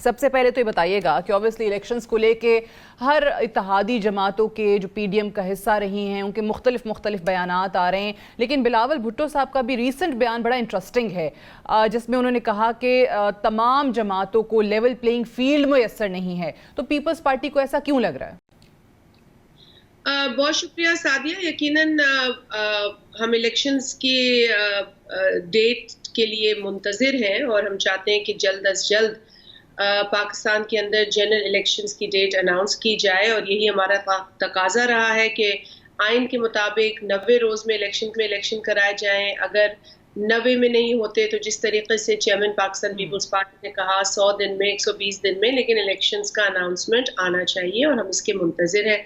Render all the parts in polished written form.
سب سے پہلے تو یہ بتائیے گا کہ اوبیسلی الیکشنز کو لے کے ہر اتحادی جماعتوں کے جو پی ڈی ایم کا حصہ رہی ہیں ان کے مختلف بیانات آ رہے ہیں، لیکن بلاول بھٹو صاحب کا بھی ریسنٹ بیان بڑا انٹرسٹنگ ہے جس میں انہوں نے کہا کہ تمام جماعتوں کو لیول پلینگ فیلڈ میسر نہیں ہے، تو پیپلز پارٹی کو ایسا کیوں لگ رہا ہے؟ بہت شکریہ سعدیہ. یقیناً ہم الیکشنز کی ڈیٹ کے لیے منتظر ہیں اور ہم چاہتے ہیں کہ جلد از جلد پاکستان کے اندر جنرل الیکشنز کی ڈیٹ اناؤنس کی جائے، اور یہی ہمارا تقاضا رہا ہے کہ آئین کے مطابق 90 روز میں الیکشن کرائے جائیں. اگر 90 میں نہیں ہوتے تو جس طریقے سے چیئرمین پاکستان پیپلز پارٹی نے کہا 100 دن میں 120 دن میں، لیکن الیکشنز کا اناؤنسمنٹ آنا چاہیے اور ہم اس کے منتظر ہیں.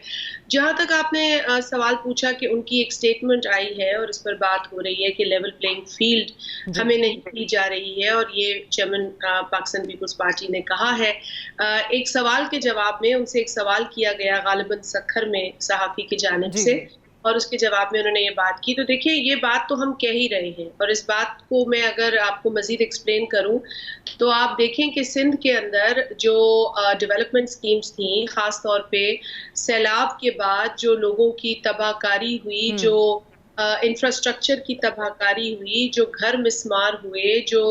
جہاں تک آپ نے سوال پوچھا کہ ان کی ایک سٹیٹمنٹ آئی ہے اور اس پر بات ہو رہی ہے کہ لیول پلینگ فیلڈ ہمیں نہیں دی جا رہی ہے، اور یہ چیئرمین پاکستان پیپلز پارٹی نے کہا ہے. ایک سوال کے جواب میں ان سے ایک سوال کیا گیا غالباً سکھر میں صحافی کی جانب سے، اور اس کے جواب میں انہوں نے یہ بات کی. تو دیکھیں یہ بات تو ہم کہہ ہی رہے ہیں، اور اس بات کو میں اگر آپ کو مزید ایکسپلین کروں تو آپ دیکھیں کہ سندھ کے اندر جو ڈیولپمنٹ سکیمز تھیں، خاص طور پہ سیلاب کے بعد جو لوگوں کی تباہ کاری ہوئی، جو انفراسٹرکچر کی تباہ کاری ہوئی، جو گھر مسمار ہوئے، جو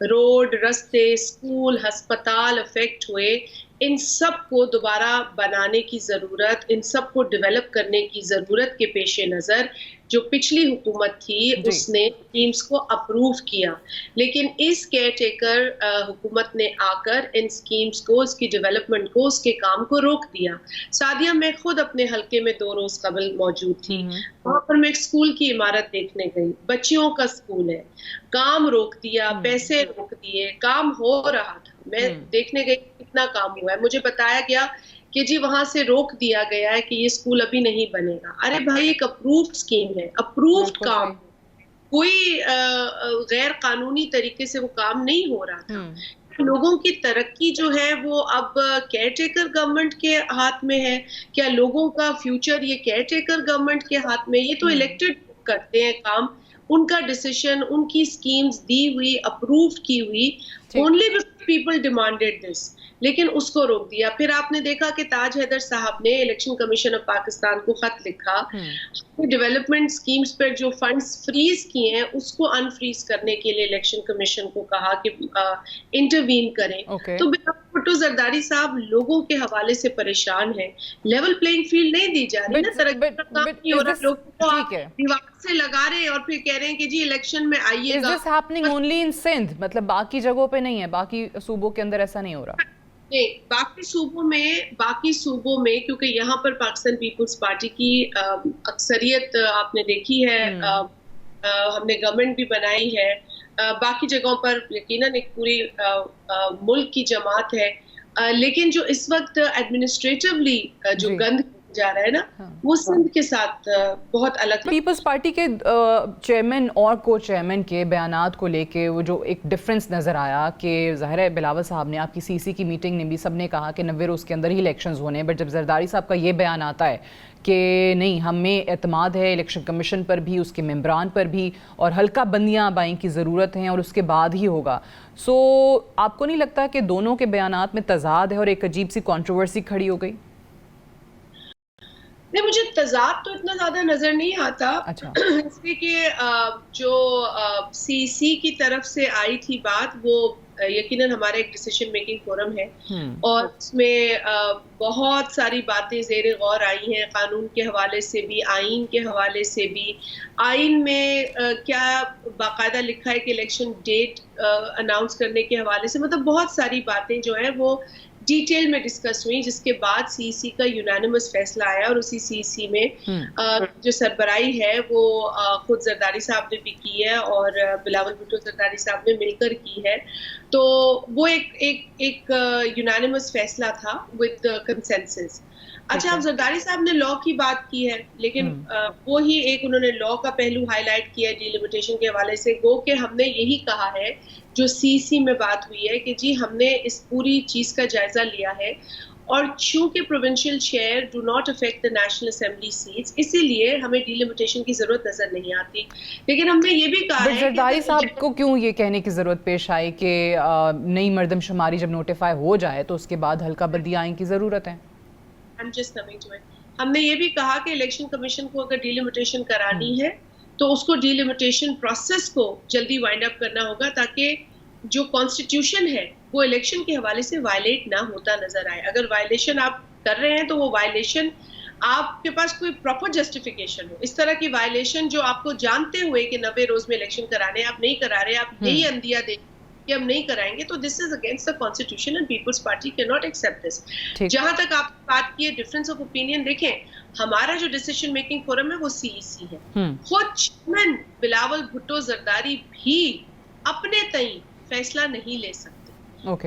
روڈ، رستے، اسکول، ہسپتال افیکٹ ہوئے، ان سب کو دوبارہ بنانے کی ضرورت، ان سب کو ڈیولپ کرنے کی ضرورت کے پیش نظر جو پچھلی حکومت تھی اس نے اسکیمز کو اپروو کیا، لیکن اس کیئر ٹیکر حکومت نے آ کر ان اسکیمز کو، اس کی ڈیولپمنٹ کو، اس کے کام کو روک دیا. سعدیہ، میں خود اپنے حلقے میں 2 روز قبل موجود تھی، وہاں پر میں ایک اسکول کی عمارت دیکھنے گئی، بچیوں کا اسکول ہے، کام روک دیا، پیسے روک دیے، کام ہو رہا تھا، میں دیکھنے گئی کتنا کام ہوا ہے، مجھے بتایا گیا کہ جی وہاں سے روک دیا گیا ہے کہ یہ اسکول ابھی نہیں بنے گا. ارے بھائی، ایک اپرووڈ اسکیم ہے، اپرووڈ کام، کوئی غیر قانونی طریقے سے وہ کام نہیں ہو رہا تھا. لوگوں کی ترقی جو ہے وہ اب کیئر ٹیکر گورنمنٹ کے ہاتھ میں ہے؟ کیا لوگوں کا فیوچر یہ کیئر ٹیکر گورنمنٹ کے ہاتھ میں؟ یہ تو الیکٹڈ کرتے ہیں کام، ان کا ڈیسیشن، ان کی اسکیمز دی ہوئی، اپروو کی ہوئی، اونلی بیکاز پیپل ڈیمانڈیڈ دس، لیکن اس کو روک دیا. پھر آپ نے دیکھا کہ تاج حیدر صاحب نے الیکشن کمیشن آف پاکستان کو خط لکھا، ڈیولپمنٹ سکیمز پر جو فنڈز فریز کیے ہیں اس کو انفریز کرنے کے لیے الیکشن کمیشن کو کہا کہ انٹروین کریں. تو بھٹو زرداری صاحب لوگوں کے حوالے سے پریشان ہیں، لیول پلینگ فیلڈ نہیں دی جا رہی نا، ترقی کا کام نہیں ہو رہا، لوگوں کو آپ دیوار سے لگا رہے ہیں اور پھر کہہ رہے ہیں کہ جی الیکشن میں آئیے گا. Is this happening only in Sindh? مطلب باقی جگہوں پہ نہیں ہے، باقی صوبوں کے اندر ایسا نہیں ہو رہا؟ نہیں، باقی صوبوں میں کیونکہ یہاں پر پاکستان پیپلز پارٹی کی اکثریت آپ نے دیکھی ہے، ہم نے گورنمنٹ بھی بنائی ہے، باقی جگہوں پر یقیناً ایک پوری ملک کی جماعت ہے، لیکن جو اس وقت ایڈمنسٹریٹولی جو گند جا رہا ہے نا وہ سندھ کے ساتھ بہت الگ. پیپلز پارٹی کے چیئرمین اور کو چیئرمین کے بیانات کو لے کے وہ جو ایک ڈفرینس نظر آیا کہ ظاہر ہے بلاول صاحب نے، آپ کی سی سی کی میٹنگ نے بھی سب نے کہا کہ 90 روز کے اندر ہی الیکشنز ہونے ہیں، بٹ جب زرداری صاحب کا یہ بیان آتا ہے کہ نہیں، ہمیں اعتماد ہے الیکشن کمیشن پر بھی، اس کے ممبران پر بھی، اور حلقہ بندیاں بائیں کی ضرورت ہیں اور اس کے بعد ہی ہوگا. سو آپ کو نہیں لگتا کہ دونوں کے بیانات میں تضاد ہے اور ایک عجیب سی کنٹروورسی کھڑی ہو گئی؟ نہیں، مجھے تضاد تو اتنا زیادہ نظر نہیں آتا، اس لیے کہ جو سی سی کی طرف سے آئی تھی بات وہ یقیناً ہمارا ایک ڈیسیشن میکنگ فورم ہے، اور اس میں بہت ساری باتیں زیر غور آئی ہیں، قانون کے حوالے سے بھی، آئین کے حوالے سے بھی. آئین میں کیا باقاعدہ لکھا ہے کہ الیکشن ڈیٹ اناؤنس کرنے کے حوالے سے، مطلب بہت ساری باتیں جو ہیں وہ ڈیٹیل میں ڈسکس ہوئی، جس کے بعد سی سی کا یونانیمس فیصلہ آیا، اور اسی سی سی میں جو سربراہی ہے وہ خود زرداری صاحب نے بھی کی ہے اور بلاول بھٹو زرداری صاحب نے مل کر کی ہے. تو وہ ایک یونانیمس فیصلہ تھا ود کنسنسس. اچھا، اب زرداری صاحب نے لاء کی بات کی ہے، لیکن وہی ایک انہوں نے لاء کا پہلو ہائی لائٹ کیا ہے ڈیلیمیٹیشن کے حوالے سے. گو کہ ہم نے یہی کہا ہے جو سی سی میں بات ہوئی ہے کہ جی ہم نے اس پوری چیز کا جائزہ لیا ہے اور چونکہ provincial chair do not affect the national assembly seats, اسی لیے ہمیں ڈیلیمیٹیشن کی ضرورت نظر نہیں آتی. لیکن ہم نے یہ بھی کہا ہے زرداری صاحب کو کیوں یہ کہنے کی ضرورت پیش آئی کہ نئی مردم شماری جب نوٹیفائی ہو جائے تو اس کے بعد حلقہ بندی آئین کی ضرورت ہے؟ ہم نے یہ بھی کہا کہ الیکشن کمیشن کو اگر ڈیلیمیٹیشن کرانی ہے تو اس کو ڈیلیمیٹیشن پروسیس کو جلدی وائنڈ اپ کرنا ہوگا تاکہ جو کانسٹیٹیوشن ہے وہ الیکشن کے حوالے سے وائلیٹ نہ ہوتا نظر آئے. اگر وائلیشن آپ کر رہے ہیں تو وہ وائلیشن آپ کے پاس کوئی پراپر جسٹیفیکیشن ہو. اس طرح کی وائلیشن جو آپ کو جانتے ہوئے کہ 90 روز میں الیکشن کرانے آپ نہیں کرا رہے, آپ یہی اندیا دیں کہ ہم نہیں کرائیں گے, تو this is against the constitution and Peoples Party can not accept this. جہاں تک آپ بات کی ہے ڈفرینس آف اوپینین, دیکھیں ہمارا جو ڈیسیشن میکنگ فورم ہے وہ سی ای سی ہے. خود چیئرمین بلاول بھٹو زرداری بھی اپنے تئیں فیصلہ نہیں لے سکتے,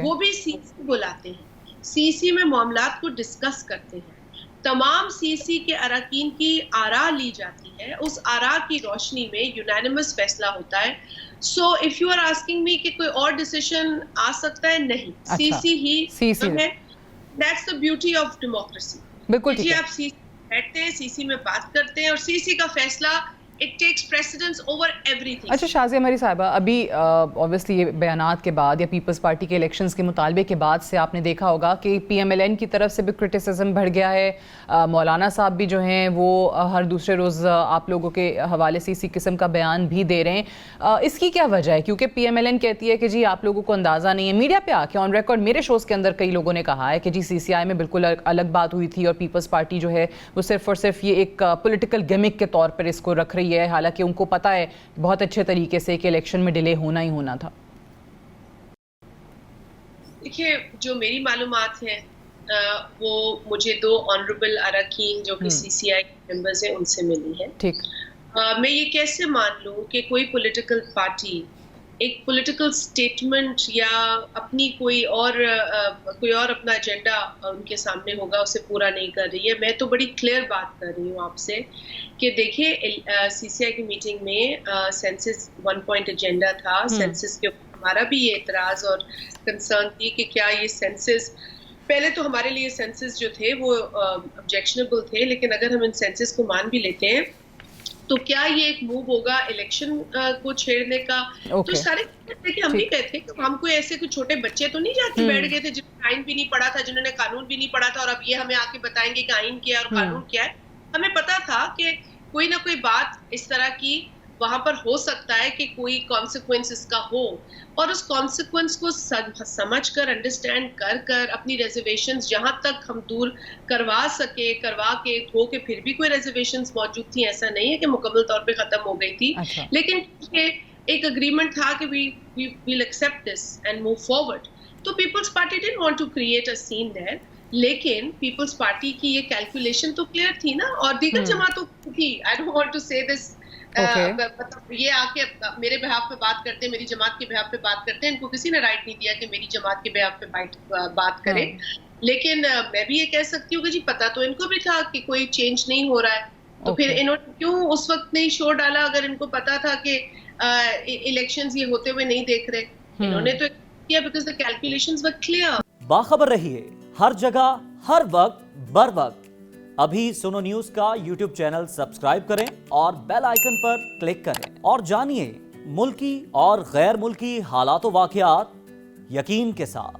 وہ بھی سی سی بلاتے ہیں, سی سی میں معاملات کو ڈسکس کرتے ہیں, تمام سی سی کے اراکین کی آراء لی جاتی ہے, اس آراء کی روشنی میں یونانیمس فیصلہ ہوتا ہے. So if you are asking me کہ کوئی اور ڈیسیشن آ سکتا ہے, نہیں, سی سی ہی ہے. That's the beauty of democracy. بالکل جی, آپ سی سی بیٹھتے ہیں, سی سی میں بات کرتے ہیں اور سی سی کا فیصلہ it takes precedence over everything. اچھا شازیہ مری صاحبہ, ابھی obviously یہ بیانات کے بعد یا پیپلز پارٹی کے الیکشنز کے مطالبے کے بعد سے آپ نے دیکھا ہوگا کہ پی ایم ایل این کی طرف سے بھی کرٹیسزم بڑھ گیا ہے. مولانا صاحب بھی جو ہیں وہ ہر دوسرے روز آپ لوگوں کے حوالے سے اسی قسم کا بیان بھی دے رہے ہیں. اس کی کیا وجہ ہے؟ کیونکہ پی ایم ایل این کہتی ہے کہ جی آپ لوگوں کو اندازہ نہیں ہے. میڈیا پہ آ کے آن ریکارڈ میرے شوز کے اندر کئی لوگوں نے کہا ہے کہ جی سی سی آئی میں بالکل الگ بات ہوئی تھی اور پیپلز پارٹی جو ہے وہ صرف اور صرف یہ ایک پولیٹیکل گیمک کے طور پر اس کو رکھ رہی ہے, حالانکہ ان کو پتا ہے بہت اچھے طریقے سے کہ الیکشن میں ڈیلے ہونا ہی ہونا تھا. دیکھیے, جو میری معلومات ہیں وہ مجھے 2 آنریبل اراکین جو کہ سی سی آئی ممبرز ہیں ان سے ملی ہے. ٹھیک, میں یہ کیسے مان لوں کہ کوئی پولیٹیکل پارٹی ایک پولیٹیکل سٹیٹمنٹ یا اپنی کوئی اور اپنا ایجنڈا ان کے سامنے ہوگا اسے پورا نہیں کر رہی ہے. میں تو بڑی کلیئر بات کر رہی ہوں آپ سے کہ دیکھیں سی سی آئی کی میٹنگ میں سینسس 1 پوائنٹ ایجنڈا تھا. سینسس کے اوپر ہمارا بھی یہ اعتراض اور کنسرن تھی کہ کیا یہ سینسس, پہلے تو ہمارے لیے سینسس جو تھے وہ آبجیکشنیبل تھے, لیکن اگر ہم ان سینسس کو مان بھی لیتے ہیں تو کیا یہ ایک موو ہوگا الیکشن کو چھیڑنے کا؟ تو سارے کہ ہم نہیں کہتے کہ ہم کوئی ایسے کوئی چھوٹے بچے تو نہیں جا کے بیٹھ گئے تھے جنہوں نے آئین بھی نہیں پڑھا تھا, جنہوں نے قانون بھی نہیں پڑھا تھا, اور اب یہ ہمیں آ کے بتائیں گے کہ آئین کیا ہے اور قانون کیا ہے. ہمیں پتا تھا کہ کوئی نہ کوئی بات اس طرح کی وہاں پر ہو سکتا ہے کہ کوئی کانسیکوینس اس کا ہو, اور اس کانسیکوینس کو سمجھ کر انڈرسٹینڈ کر اپنی ریزرویشنز جہاں تک ہم دور کروا کے ہو کے پھر بھی کوئی ریزرویشنز موجود تھیں. ایسا نہیں ہے کہ مکمل طور پہ ختم ہو گئی تھی, لیکن ایک اگریمنٹ تھا کہ we will accept this and move forward. تو Peoples Party didn't want to create a scene there, لیکن پیپلز پارٹی کی یہ کیلکولیشن تو کلیئر تھی نا, اور دیگر جماعتوں کی تھی. I don't want to say this مطلب یہ آ کے میرے بہاف پہ بات کرتے ہیں, میری جماعت کے بہاف پہ بات کرتے ہیں, ان کو کسی نے رائٹ نہیں دیا کہ میری جماعت کے بہاف پہ بات کریں. لیکن میں بھی یہ کہہ سکتی ہوں کہ جی پتا تو ان کو بھی تھا کہ کوئی چینج نہیں ہو رہا ہے, تو پھر انہوں نے کیوں اس وقت نہیں شور ڈالا اگر ان کو پتا تھا کہ الیکشنز یہ ہوتے ہوئے نہیں دیکھ رہے. انہوں نے تو کیا because the calculations were clear. باخبر رہیے ہر جگہ ہر وقت بر وقت. ابھی سنو نیوز کا یوٹیوب چینل سبسکرائب کریں اور بیل آئیکن پر کلک کریں اور جانیے ملکی اور غیر ملکی حالات و واقعات یقین کے ساتھ.